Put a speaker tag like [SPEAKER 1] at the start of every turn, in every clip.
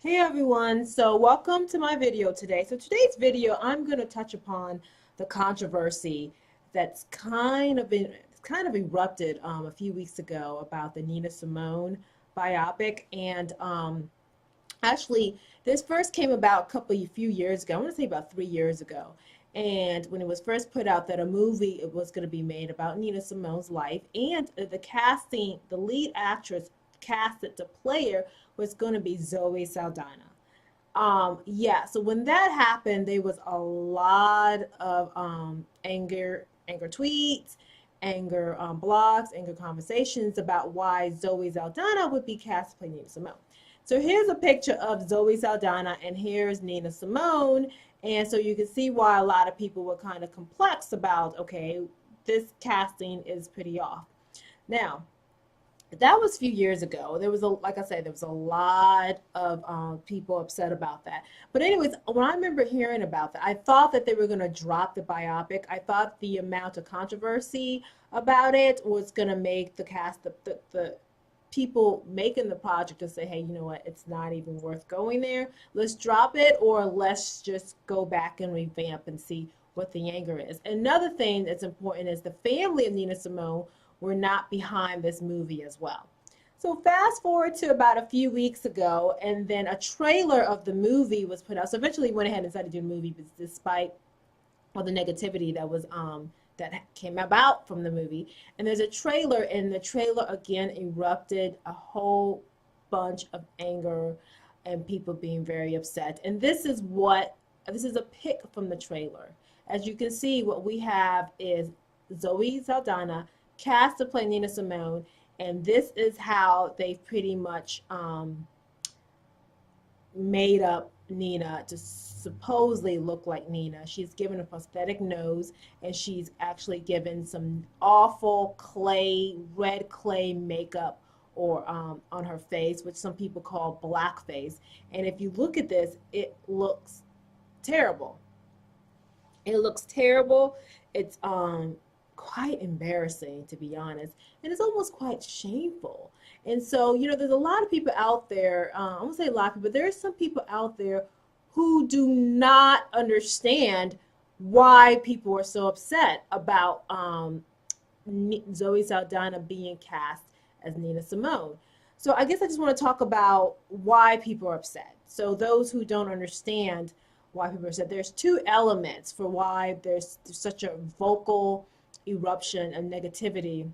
[SPEAKER 1] Hey everyone, so welcome to my video today. So today's video, I'm going to touch upon the controversy that's kind of erupted a few weeks ago about the Nina Simone biopic. And actually, this first came about a few years ago. I want to say about 3 years ago. And when it was first put out that a movie was going to be made about Nina Simone's life, and the lead actress casted to play her was going to be Zoe Saldana. Yeah, so when that happened, there was a lot of anger tweets, anger blogs, anger conversations about why Zoe Saldana would be cast to play Nina Simone. So here's a picture of Zoe Saldana, and here's Nina Simone, and so you can see why a lot of people were kind of complex about, okay, this casting is pretty off. Now, that was a few years ago. Like I said, there was a lot of people upset about that. But anyways, when I remember hearing about that, I thought that they were going to drop the biopic. I thought the amount of controversy about it was going to make the people making the project to say, hey, you know what, it's not even worth going there. Let's drop it, or let's just go back and revamp and see what the anger is. Another thing that's important is the family of Nina Simone were not behind this movie as well. So fast forward to about a few weeks ago, and then a trailer of the movie was put out. So eventually went ahead and decided to do the movie, but despite all the negativity that came about from the movie. And there's a trailer, and the trailer again erupted a whole bunch of anger and people being very upset. And this is a pic from the trailer. As you can see, what we have is Zoe Saldana cast to play Nina Simone, and this is how they've pretty much made up Nina to supposedly look like Nina. She's given a prosthetic nose, and she's actually given some awful red clay makeup or on her face, which some people call blackface. And if you look at this, it looks terrible. It looks terrible. It's quite embarrassing, to be honest, and it's almost quite shameful. And so, there's a lot of people out there, I won't say a lot of people, there are some people out there who do not understand why people are so upset about Zoe Saldana being cast as Nina Simone. So I guess I just want to talk about why people are upset. So those who don't understand why people are upset, there's two elements for why there's such a vocal eruption and negativity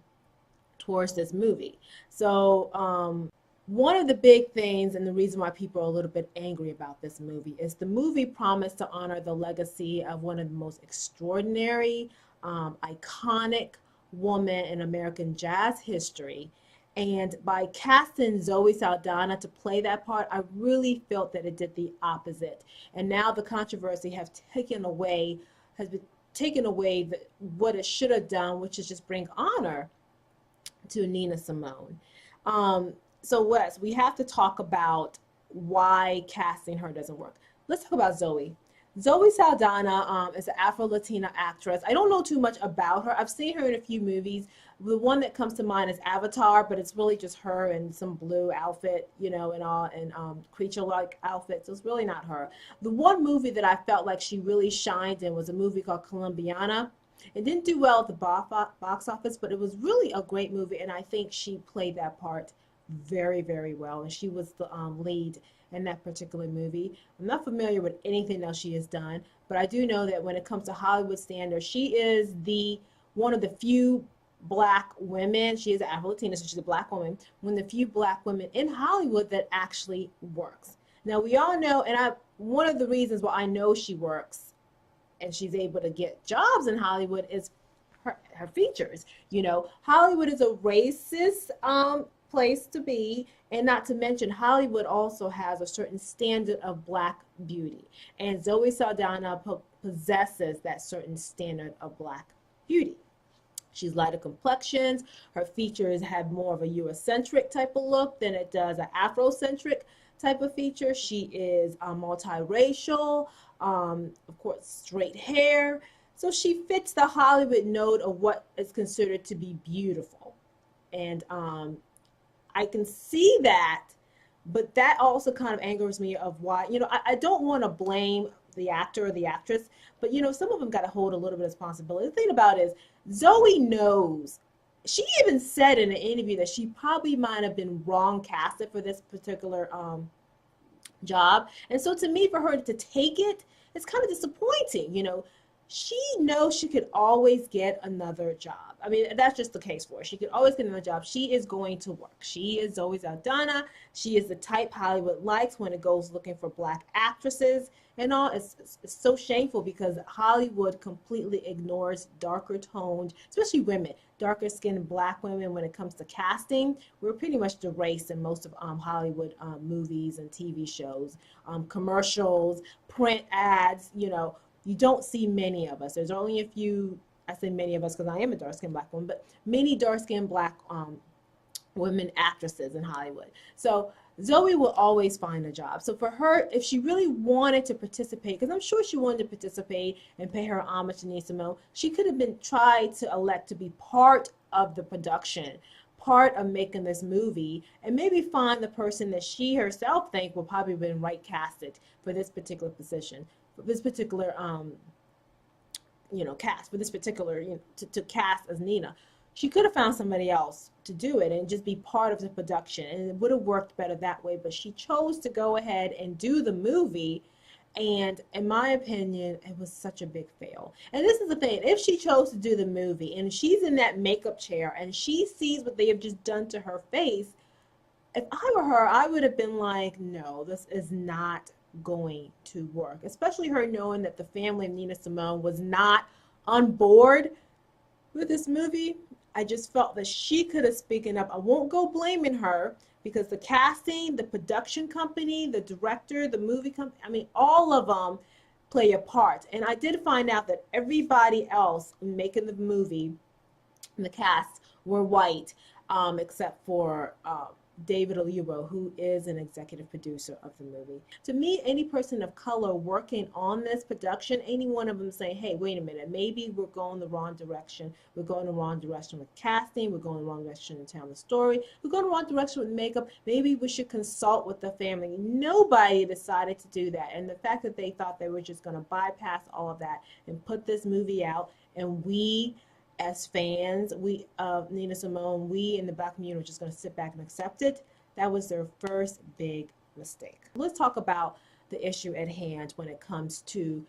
[SPEAKER 1] towards this movie. So one of the big things, and the reason why people are a little bit angry about this movie, is the movie promised to honor the legacy of one of the most extraordinary, iconic women in American jazz history. And by casting Zoe Saldana to play that part, I really felt that it did the opposite. And now the controversy has been taken away what it should have done, which is just bring honor to Nina Simone. So Wes, we have to talk about why casting her doesn't work. Let's talk about Zoe. Zoe Saldana is an Afro-Latina actress. I don't know too much about her. I've seen her in a few movies. The one that comes to mind is Avatar, but it's really just her in some blue outfit, and creature-like outfit. So it's really not her. The one movie that I felt like she really shined in was a movie called Colombiana. It didn't do well at the box office, but it was really a great movie, and I think she played that part very, very well, and she was the lead in that particular movie. I'm not familiar with anything else she has done, but I do know that when it comes to Hollywood standards, she is one of the few black women. She is an Afro-Latina, so she's a black woman. One of the few black women in Hollywood that actually works. Now we all know, and one of the reasons why I know she works and she's able to get jobs in Hollywood is her features. Hollywood is a racist place to be, and not to mention Hollywood also has a certain standard of black beauty, and Zoe Saldana possesses that certain standard of black beauty. She's lighter complexions. Her features have more of a Eurocentric type of look than it does an Afrocentric type of feature. She is multiracial, of course, straight hair. So she fits the Hollywood note of what is considered to be beautiful. And I can see that But that also kind of angers me of why, I don't want to blame the actor or the actress, but some of them got to hold a little bit of responsibility. The thing about it is Zoe knows. She even said in an interview that she probably might have been wrong casted for this particular job. And so to me, for her to take it, it's kind of disappointing. She knows she could always get another job. I mean, that's just the case for her. She could always get another job. She is going to work. She is Zoe Saldana. She is the type Hollywood likes when it goes looking for black actresses and all. It's so shameful because Hollywood completely ignores darker toned, especially women, darker skinned black women when it comes to casting. We're pretty much the race in most of Hollywood movies and TV shows, commercials, print ads, you don't see many of us. There's only a few, I say many of us because I am a dark-skinned black woman, but many dark-skinned black women actresses in Hollywood. So Zoe will always find a job. So for her, if she really wanted to participate, because I'm sure she wanted to participate and pay her homage to Nina Simone, she could have been tried to elect to be part of the production, part of making this movie, and maybe find the person that she herself think will probably have been right casted for this particular position, for this particular cast, for this particular to cast as Nina. She could have found somebody else to do it and just be part of the production, and it would have worked better that way. But she chose to go ahead and do the movie, and in my opinion, it was such a big fail. And this is the thing: if she chose to do the movie and she's in that makeup chair and she sees what they have just done to her face, if I were her, I would have been like, no, this is not going to work. Especially her knowing that the family of Nina Simone was not on board with this movie. I just felt that she could have spoken up. I won't go blaming her because the casting, the production company, the director, the movie company, I mean, all of them play a part. And I did find out that everybody else making the movie, the cast, were white, except for David Oyelowo, who is an executive producer of the movie. To me, any person of color working on this production, any one of them saying, hey, wait a minute, maybe we're going the wrong direction. We're going the wrong direction with casting. We're going the wrong direction in telling the story. We're going the wrong direction with makeup. Maybe we should consult with the family. Nobody decided to do that. And the fact that they thought they were just going to bypass all of that and put this movie out, and we as fans, we of Nina Simone, we in the black community were just going to sit back and accept it. That was their first big mistake. Let's talk about the issue at hand when it comes to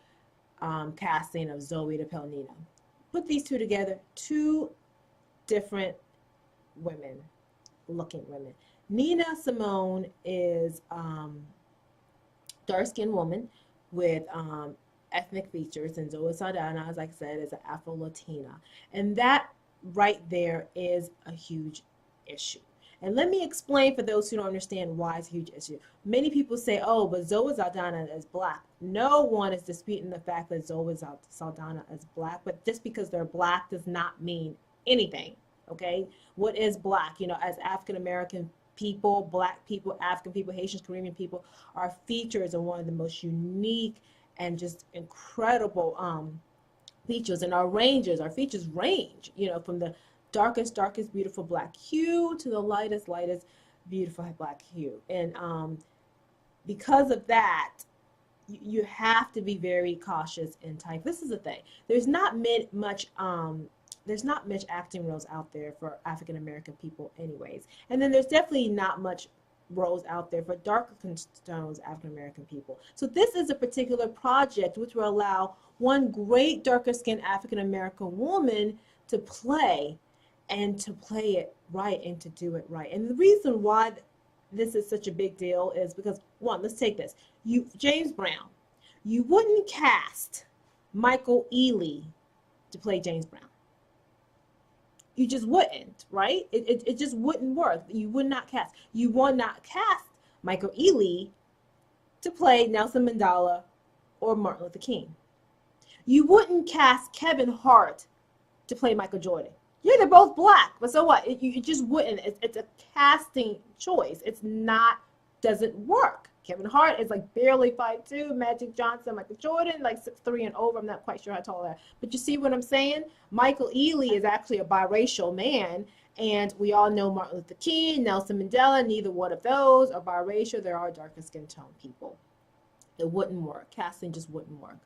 [SPEAKER 1] casting of Zoe to play Nina. Put these two together, two different women, looking women. Nina Simone is dark-skinned woman with ethnic features, and Zoe Saldana, as I said, is an Afro-Latina. And that right there is a huge issue. And let me explain for those who don't understand why it's a huge issue. Many people say, oh, but Zoe Saldana is black. No one is disputing the fact that Zoe Saldana is black, but just because they're black does not mean anything, okay? What is black? As African-American people, black people, African people, Haitians, Caribbean people, our features are one of the most unique and just incredible features, and our features range, from the darkest beautiful black hue to the lightest beautiful black hue. And because of that, you have to be very cautious in type. This is the thing: there's not much acting roles out there for African American people anyways, and then there's definitely not much roles out there for darker tones African American people. So this is a particular project which will allow one great darker skinned African American woman to play, and to play it right and to do it right. And the reason why this is such a big deal is because, one, let's take this. James Brown, you wouldn't cast Michael Ealy to play James Brown. You just wouldn't, right? It just wouldn't work. You would not cast. You would not cast Michael Ealy to play Nelson Mandela or Martin Luther King. You wouldn't cast Kevin Hart to play Michael Jordan. Yeah, they're both black, but so what? You just wouldn't. It's a casting choice. It's not, doesn't work. Kevin Hart is like barely 5'2", Magic Johnson, Michael Jordan, like 6'3" and over. I'm not quite sure how tall that. But you see what I'm saying? Michael Ealy is actually a biracial man, And we all know Martin Luther King, Nelson Mandela, neither one of those are biracial. There are darker skin tone people. It wouldn't work. Casting just wouldn't work.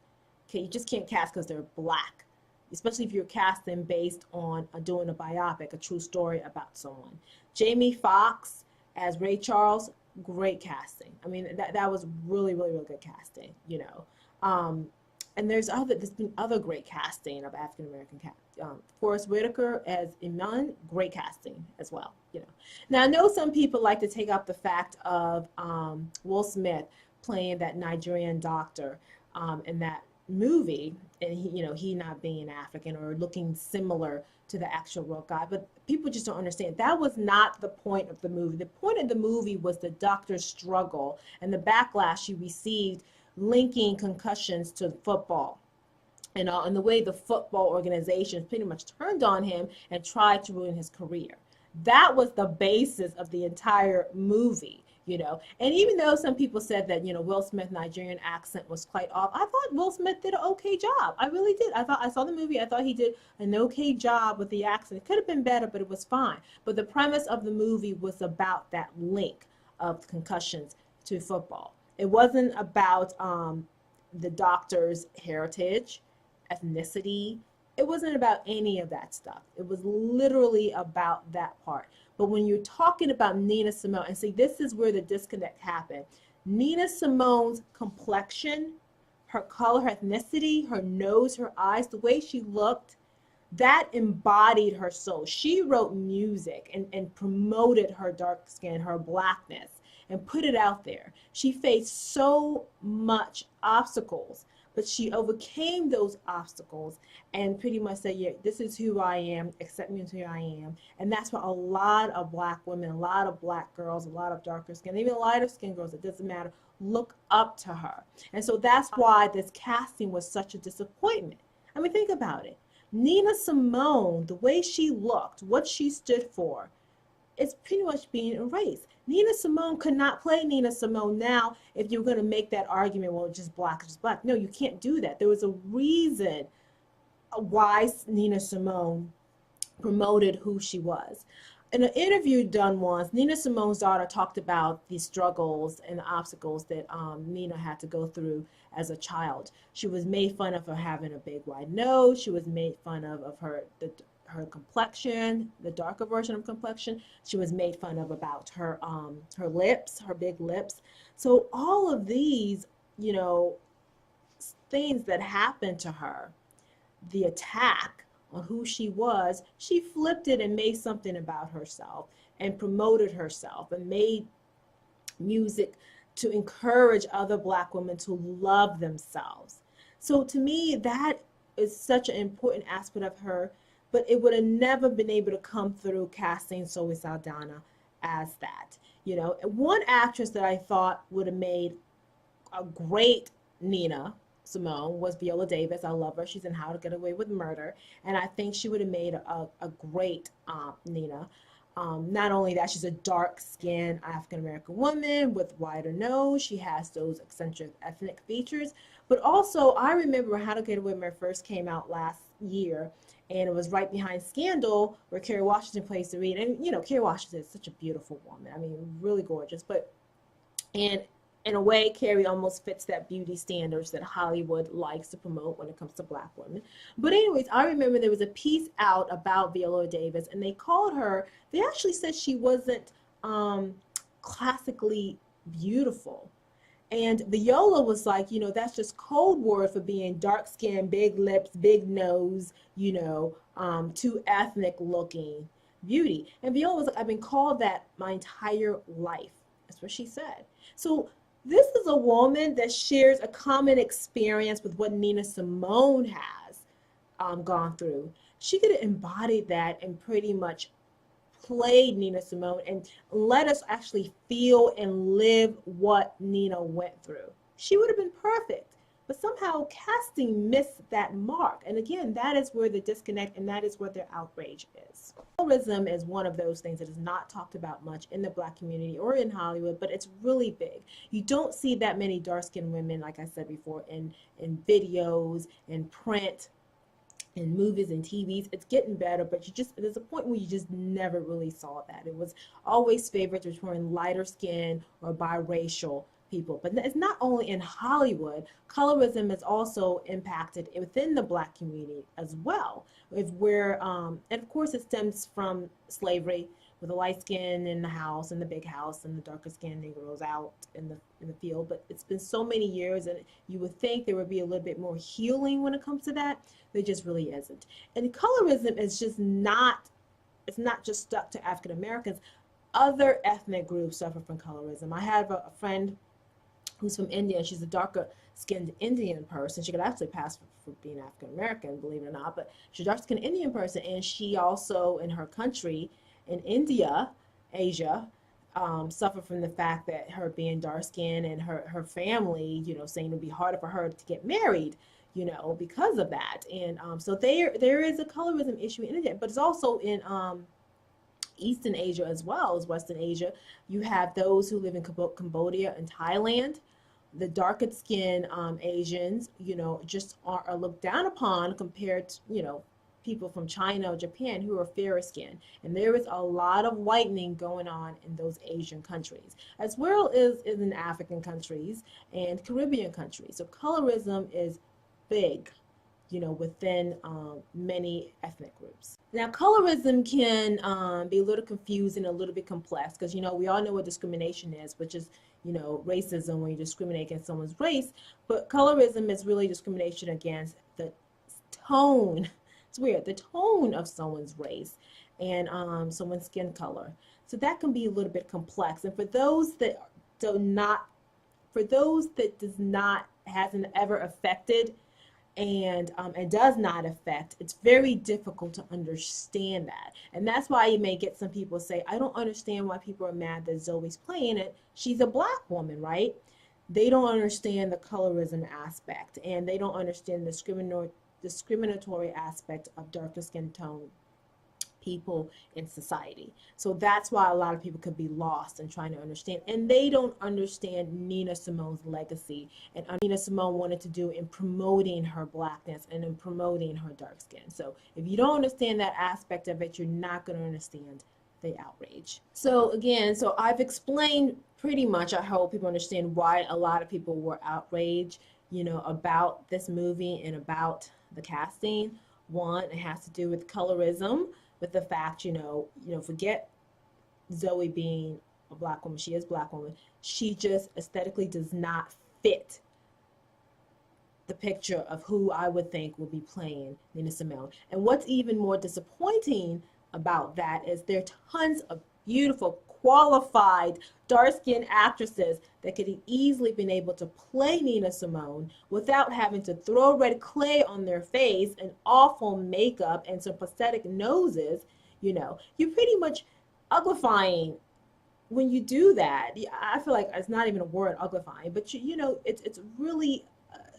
[SPEAKER 1] Okay, you just can't cast because they're black, especially if you're casting based on doing a biopic, a true story about someone. Jamie Foxx as Ray Charles, great casting. I mean, that was really, really, really good casting, you know. And there's been other great casting of African American cast. Forrest Whitaker as Iman, great casting as well, you know. Now I know some people like to take up the fact of Will Smith playing that Nigerian doctor in that movie, and he not being African or looking similar to the actual real guy, but people just don't understand that was not the point of the movie. The point of the movie was the doctor's struggle and the backlash he received linking concussions to football, and the way the football organization pretty much turned on him and tried to ruin his career. That was the basis of the entire movie. And even though some people said that, Will Smith's Nigerian accent was quite off, I thought Will Smith did an okay job. I really did. I saw the movie. I thought he did an okay job with the accent. It could have been better, but it was fine. But the premise of the movie was about that link of concussions to football. It wasn't about the doctor's heritage, ethnicity. It wasn't about any of that stuff. It was literally about that part. But when you're talking about Nina Simone, and see, this is where the disconnect happened. Nina Simone's complexion, her color, her ethnicity, her nose, her eyes, the way she looked, that embodied her soul. She wrote music and promoted her dark skin, her blackness, and put it out there. She faced so much obstacles, but she overcame those obstacles and pretty much said, yeah, this is who I am, accept me as who I am. And that's why a lot of black women, a lot of black girls, a lot of darker skin, even lighter skin girls, it doesn't matter, look up to her. And so that's why this casting was such a disappointment. I mean, think about it. Nina Simone, the way she looked, what she stood for, it's pretty much being erased. Nina Simone could not play Nina Simone now if you're going to make that argument, well, just black, just black. No, you can't do that. There was a reason why Nina Simone promoted who she was. In an interview done once, Nina Simone's daughter talked about the struggles and the obstacles that Nina had to go through as a child. She was made fun of for having a big wide nose. She was made fun of her complexion, the darker version of complexion. She was made fun of about her lips, her big lips. So all of these, things that happened to her, the attack on who she was, she flipped it and made something about herself and promoted herself and made music to encourage other black women to love themselves. So to me, that is such an important aspect of her, but it would have never been able to come through casting Zoe Saldana as that. One actress that I thought would have made a great Nina Simone was Viola Davis. I love her. She's in How to Get Away with Murder, and I think she would have made a great Nina. Not only that, she's a dark-skinned African-American woman with wider nose. She has those eccentric ethnic features. But also, I remember How to Get Away with Murder first came out last year, and it was right behind Scandal, where Kerry Washington plays the lead. And, Kerry Washington is such a beautiful woman. I mean, really gorgeous. And in a way, Kerry almost fits that beauty standards that Hollywood likes to promote when it comes to black women. But anyways, I remember there was a piece out about Viola Davis, and they actually said she wasn't classically beautiful. And Viola was like, that's just code word for being dark skinned, big lips, big nose, too ethnic looking beauty. And Viola was like, I've been called that my entire life. That's what she said. So this is a woman that shares a common experience with what Nina Simone has gone through. She could have embodied that and pretty much played Nina Simone and let us actually feel and live what Nina went through. She would have been perfect. But somehow casting missed that mark. And again, that is where the disconnect and that is where their outrage is. Colorism is one of those things that is not talked about much in the black community or in Hollywood, but it's really big. You don't see that many dark-skinned women, like I said before, in videos, in print, in movies and TVs. It's getting better, but there's a point where you just never really saw that. It was always favored between lighter skin or biracial people. But it's not only in Hollywood. Colorism is also impacted within the Black community as well. If we're and of course it stems from slavery, with the light skin in the house, in the big house, and the darker skin Negroes out in the field. But it's been so many years, and you would think there would be a little bit more healing when it comes to that. There just really isn't. And colorism is just not, it's not just stuck to African Americans. Other ethnic groups suffer from colorism. I have a friend who's from India, and she's a darker skinned Indian person. She could actually pass for being African American, believe it or not, but she's a dark skinned Indian person, and she also, in her country, in India, Asia, suffered from the fact that her being dark skinned and her family, saying it would be harder for her to get married, because of that. And so there is a colorism issue in India, but it's also in Eastern Asia as well as Western Asia. You have those who live in Cambodia and Thailand. The darker skinned Asians, just are looked down upon compared to, people from China or Japan who are fairer skinned. And there is a lot of whitening going on in those Asian countries, as well as in African countries and Caribbean countries. So colorism is big, within many ethnic groups. Now, colorism can be a little confusing, a little bit complex, because, we all know what discrimination is, which is, racism when you discriminate against someone's race. But colorism is really discrimination against the tone, it's weird, the tone of someone's race and someone's skin color. So that can be a little bit complex. And for those that hasn't ever affected and does not affect, it's very difficult to understand that. And that's why you may get some people say, I don't understand why people are mad that Zoe's playing it. She's a Black woman, right? They don't understand the colorism aspect, and they don't understand the discriminatory aspect of darker skin tone people in society. So that's why a lot of people could be lost in trying to understand, and they don't understand Nina Simone's legacy and Nina Simone wanted to do in promoting her Blackness and in promoting her dark skin. So if you don't understand that aspect of it, you're not going to understand the outrage. So again, I've explained pretty much, I hope people understand why a lot of people were outraged, about this movie and about the casting. One, it has to do with colorism, with the fact, forget Zoe being a Black woman. She is a Black woman. She just aesthetically does not fit the picture of who I would think will be playing Nina Simone. And what's even more disappointing about that is there are tons of beautiful, qualified, dark-skinned actresses that could have easily been able to play Nina Simone without having to throw red clay on their face and awful makeup and some prosthetic noses. You're pretty much uglifying when you do that. I feel like it's not even a word, uglifying, but it's really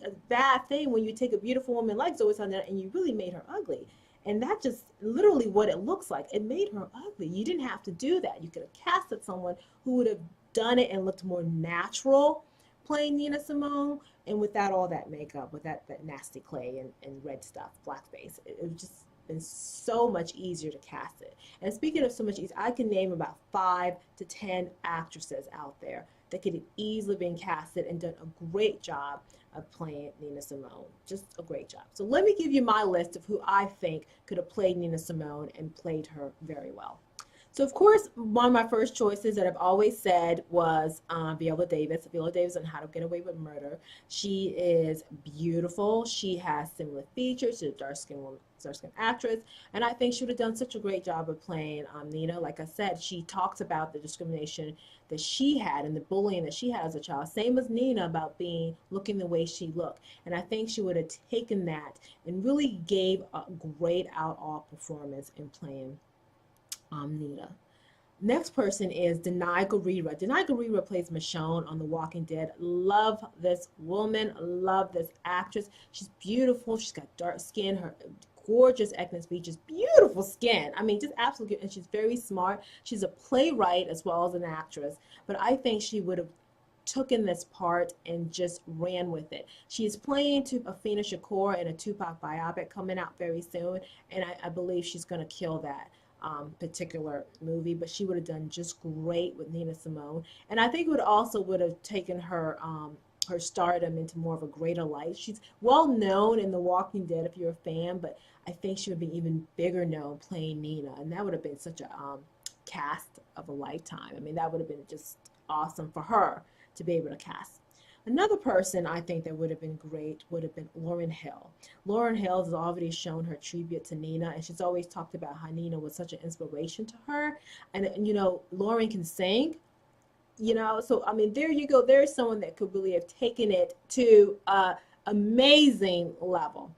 [SPEAKER 1] a bad thing when you take a beautiful woman like Zoe Saldana and you really made her ugly. And that's just literally what it looks like. It made her ugly. You didn't have to do that. You could have casted someone who would have done it and looked more natural playing Nina Simone and without all that makeup, with that nasty clay and red stuff, blackface. It would just been so much easier to cast it. And speaking of so much easier, I can name about 5 to 10 actresses out there that could have easily been casted and done a great job of playing Nina Simone. Just a great job. So let me give you my list of who I think could have played Nina Simone and played her very well. So of course, one of my first choices that I've always said was Viola Davis. Viola Davis on How to Get Away with Murder. She is beautiful. She has similar features. She's a dark-skinned woman, dark-skinned actress, and I think she would have done such a great job of playing Nina. Like I said, she talks about the discrimination that she had and the bullying that she had as a child. Same as Nina about looking the way she looked. And I think she would have taken that and really gave a great all performance in playing Nina. Next person is Denai Guerrero. Denai Guerrero plays Michonne on The Walking Dead. Love this woman. Love this actress. She's beautiful. She's got dark skin. Her gorgeous ethnic features. Beautiful skin. I mean, just absolutely good. And she's very smart. She's a playwright as well as an actress. But I think she would have took in this part and just ran with it. She's playing Afina Shakur in a Tupac biopic coming out very soon, and I believe she's going to kill that particular movie. But she would have done just great with Nina Simone, and I think it would have taken her her stardom into more of a greater light. She's well known in The Walking Dead if you're a fan, but I think she would be even bigger known playing Nina, and that would have been such a cast of a lifetime. I mean, that would have been just awesome for her to be able to cast. Another person I think that would have been great would have been Lauryn Hill. Lauryn Hill has already shown her tribute to Nina, and she's always talked about how Nina was such an inspiration to her. And you know, Lauryn can sing, you know, so I mean, there you go. There's someone that could really have taken it to an amazing level.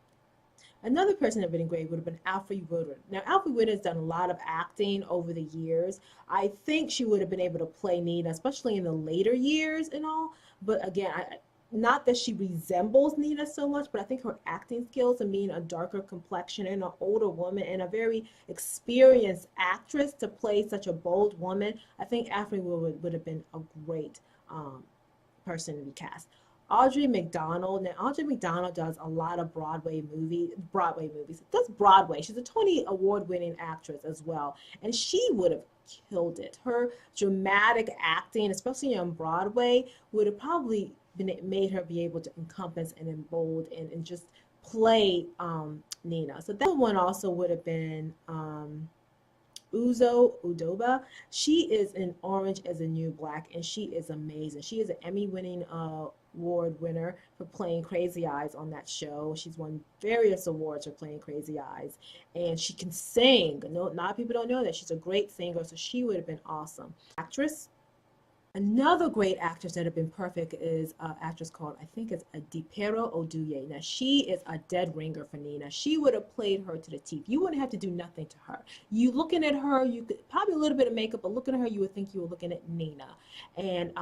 [SPEAKER 1] Another person that would have been great would have been Alfre Woodard. Now, Alfre Woodard has done a lot of acting over the years. I think she would have been able to play Nina, especially in the later years and all. But again, not that she resembles Nina so much, but I think her acting skills and being a darker complexion and an older woman and a very experienced actress to play such a bold woman, I think Alfre would have been a great person to be cast. Audrey McDonald. Now, Audrey McDonald does a lot of Broadway movies. Does Broadway. She's a Tony Award-winning actress as well, and she would have killed it. Her dramatic acting, especially on Broadway, would have probably made her be able to encompass and embold and just play Nina. So that one also would have been Uzo Udoba. She is in Orange is the New Black, and she is amazing. She is an Emmy-winning award winner for playing Crazy Eyes on that show. She's won various awards for playing Crazy Eyes, and she can sing. No, a lot of people don't know that. She's a great singer, so she would have been awesome. Actress. Another great actress that have been perfect is an actress called, I think it's Adipero Oduye. Now, she is a dead ringer for Nina. She would have played her to the teeth. You wouldn't have to do nothing to her. You looking at her, you could probably a little bit of makeup, but looking at her, you would think you were looking at Nina. And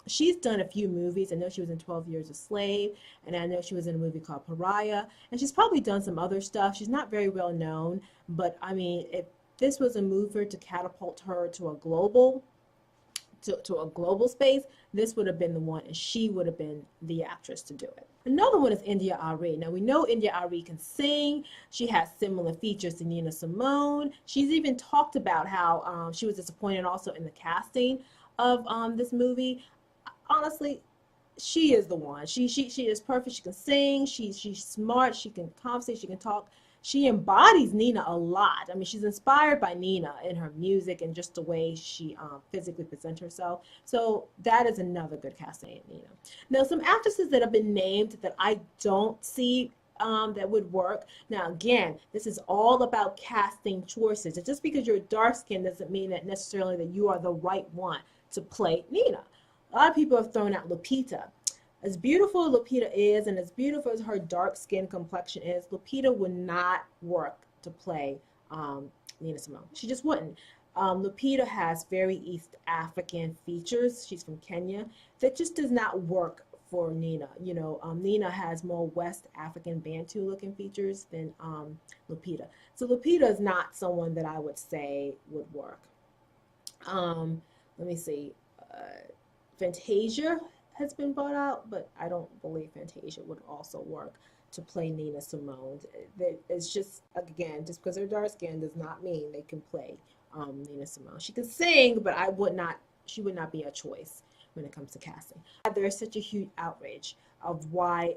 [SPEAKER 1] she's done a few movies. I know she was in 12 Years a Slave, and I know she was in a movie called Pariah. And she's probably done some other stuff. She's not very well known, but I mean, if this was a mover to catapult her to a global space, this would have been the one, and she would have been the actress to do it. Another one is India Arie. Now, we know India Arie can sing. She has similar features to Nina Simone. She's even talked about how she was disappointed also in the casting of this movie. Honestly, she is the one. She is perfect. She can sing. She's smart. She can conversate. She can talk. She embodies Nina a lot. I mean, she's inspired by Nina in her music and just the way she physically presents herself. So that is another good casting of Nina. Now, some actresses that have been named that I don't see that would work. Now, again, this is all about casting choices. Just because you're dark skinned doesn't mean that necessarily that you are the right one to play Nina. A lot of people have thrown out Lupita. As beautiful as Lupita is, and as beautiful as her dark skin complexion is, Lupita would not work to play Nina Simone. She just wouldn't. Lupita has very East African features. She's from Kenya. That just does not work for Nina. You know, Nina has more West African Bantu looking features than Lupita. So Lupita is not someone that I would say would work. Let me see. Fantasia has been brought out, but I don't believe Fantasia would also work to play Nina Simone. It's just, again, just because they're dark skinned does not mean they can play Nina Simone. She can sing, but she would not be a choice when it comes to casting. There's such a huge outrage of why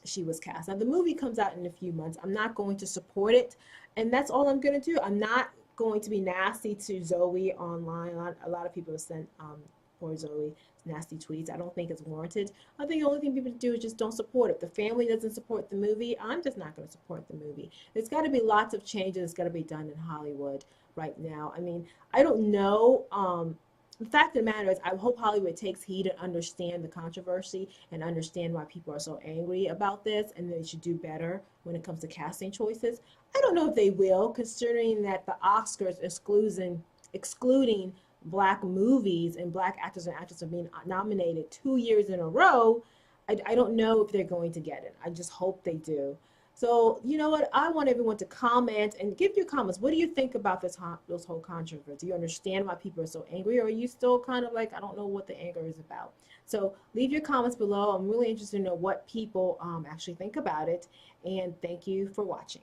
[SPEAKER 1] she was cast. Now, the movie comes out in a few months. I'm not going to support it, and that's all I'm going to do. I'm not going to be nasty to Zoe online. A lot of people have sent poor Zoe nasty tweets. I don't think it's warranted. I think the only thing people do is just don't support it. If the family doesn't support the movie, I'm just not going to support the movie. There's got to be lots of changes that's got to be done in Hollywood right now. I mean, I don't know. The fact of the matter is, I hope Hollywood takes heed and understand the controversy and understand why people are so angry about this, and they should do better when it comes to casting choices. I don't know if they will, considering that the Oscars excluding Black movies and Black actors and actresses are being nominated 2 years in a row. I don't know if they're going to get it. I just hope they do. So, you know what? I want everyone to comment and give your comments. What do you think about this whole controversy? Do you understand why people are so angry, or are you still kind of like, I don't know what the anger is about? So leave your comments below. I'm really interested to know what people actually think about it. And thank you for watching.